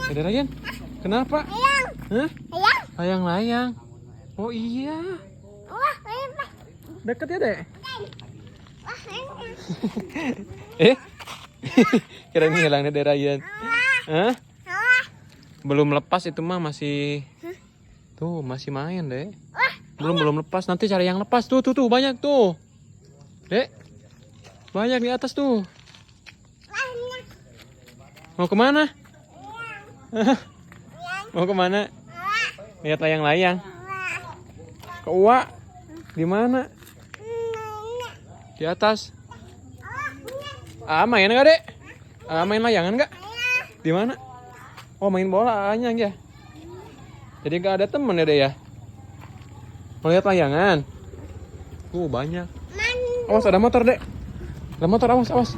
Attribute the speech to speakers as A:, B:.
A: Dede Ryan, kenapa? Hah? Layang-layang. Oh iya. Deket ya, Dek? Kirain hilang Dede Ryan. Hah? Belum lepas itu mah, masih. Tuh, masih main, Dek. Belum lepas, nanti cari yang lepas. Tuh, banyak tuh. Dek. Banyak di atas tuh. Mau kemana? Mau kemana? Lihat layang-layang. Ke Uwa. Di mana? Di atas. Main nggak, Dek? Main layangan nggak? Di mana? Oh, main bola aja ya. Jadi nggak ada temen ya, Dek ya? Mau lihat layangan? Banyak. Awas, ada motor, Dek. Ada motor, awas.